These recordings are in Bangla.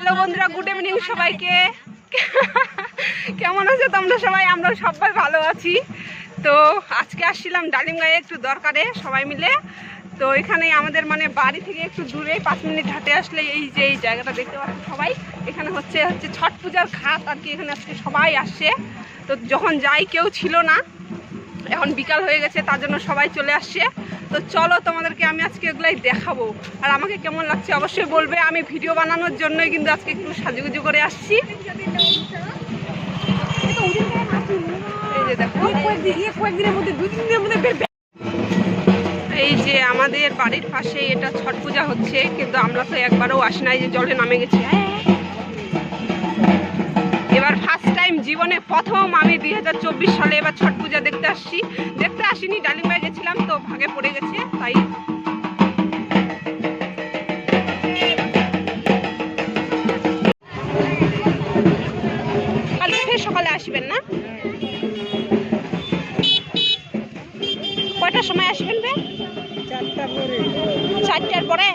হ্যালো বন্ধুরা, গুড ইভিনিং সবাইকে। কেমন আছো তোমরা সবাই? আমরা সবাই ভালো আছি। তো আজকে আসছিলাম ডালিমগাঁয়ে একটু দরকারে সবাই মিলে। তো এখানে আমাদের মানে বাড়ি থেকে একটু দূরে 5 মিনিট হাঁটে আসলে এই যে এই জায়গাটা দেখতে পাচ্ছি সবাই, এখানে হচ্ছে ছট পূজার ঘাট আর কি। এখানে আজকে সবাই আসছে। তো যখন যাই কেউ ছিল না, এখন বিকাল হয়ে গেছে, তার জন্য সবাই চলে আসছে। তো চলো তোমাদেরকে আমি আজকে এগুলাই দেখাবো, আর আমাকে কেমন লাগছে অবশ্যই বলবে। আমি ভিডিও বানানোর জন্যই কিন্তু আজকে একটু সাজুগুজু করে আসছি। এই যে দেখো, এই যে আমাদের বাড়ির পাশে এটা ছট পূজা হচ্ছে, কিন্তু আমরা তো একবারও আসি নাই, যে জলে নামে গেছি। এবার ফার্স্ট টাইম জীবনে প্রথম আমি 2024 সালে এবার ছট পূজা দেখতে আসিনি, ডালিমগাঁয়ে গেছিলাম তো ভাগে পড়ে গেছে তাই। কালকে ফের সকালে আসবেন না? কয়টার সময় আসবেন? 4টার পরে।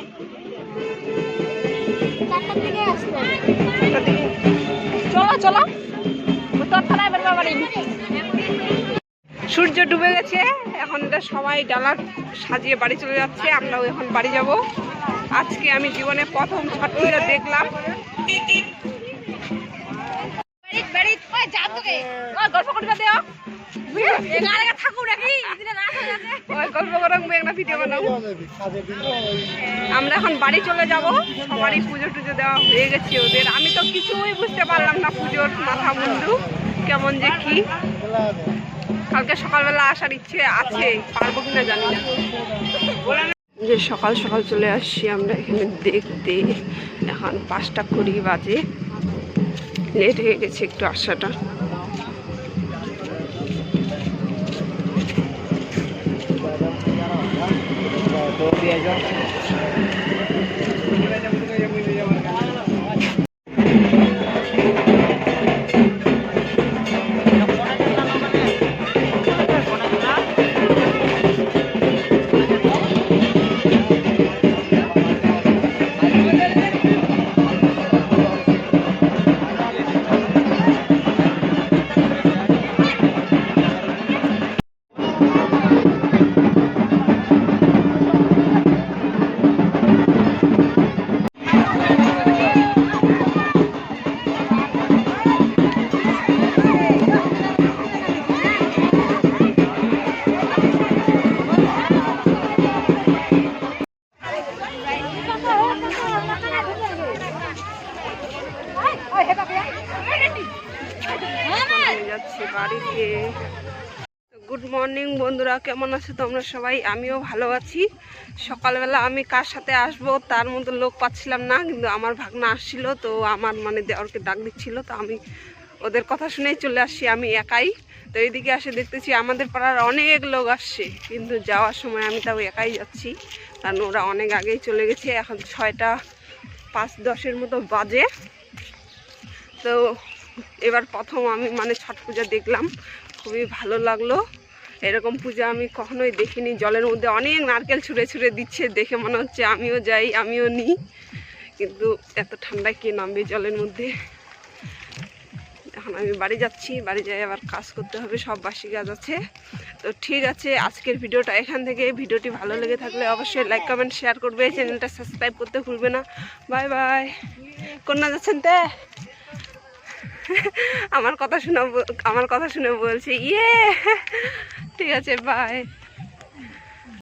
চলো চলো, সূর্য ডুবে গেছে, এখন সবাই ডালা সাজিয়ে বাড়ি চলে যাচ্ছে। আমরাও এখন বাড়ি যাব। আজকে আমি জীবনে প্রথম ছট পূজা দেখলাম। গল্প করবে দেও, আমরা এখন বাড়ি চলে যাব। সবারই পুজো টুজো দেওয়া হয়ে গেছে ওদের। আমি তো কিছুই বুঝতে পারলাম না পুজোর মাথা মুন্ডু কেমন যে কি। কালকে সকালবেলা আসার ইচ্ছে আছে, পারবো কিনা জানি না। যে সকাল সকাল চলে আসছি আমরা এখানে দেখতে। এখন 5টা 20 বাজে, লেট হয়ে গেছে একটু আসাটা। বাড়িতে গুড মর্নিং বন্ধুরা, কেমন আছো তোমরা সবাই? আমিও ভালো আছি। সকালবেলা আমি কার সাথে আসবো তার মতো লোক পাচ্ছিলাম না, কিন্তু আমার ভাগনা আসছিল, তো আমার মানে দেওরকে ডাক দিচ্ছিল, তো আমি ওদের কথা শুনেই চলে আসছি। আমি একাই। তো এইদিকে আসে দেখতেছি আমাদের পাড়ার অনেক লোক আসছে, কিন্তু যাওয়ার সময় আমি তাও একাই যাচ্ছি, কারণ ওরা অনেক আগেই চলে গেছে। এখন 6টা 5-10 মতো বাজে। তো এবার প্রথম আমি মানে ছট পূজা দেখলাম, খুবই ভালো লাগলো। এরকম পূজা আমি কখনোই দেখিনি। জলের মধ্যে অনেক নারকেল ছুঁড়ে ছুঁড়ে দিচ্ছে, দেখে মনে হচ্ছে আমিও যাই, আমিও নিই, কিন্তু এত ঠান্ডায় কে নামবে জলের মধ্যে। এখন আমি বাড়ি যাচ্ছি, বাড়ি যাই আবার কাজ করতে হবে, সব বাসি কাজ আছে। তো ঠিক আছে, আজকের ভিডিওটা এখান থেকে। ভিডিওটি ভালো লেগে থাকলে অবশ্যই লাইক কমেন্ট শেয়ার করবে, চ্যানেলটা সাবস্ক্রাইব করতে ভুলবে না। Bye bye. কোনা যাচ্ছেন তে? আমার কথা শুনে বলছে ইয়ে। ঠিক আছে, বাই।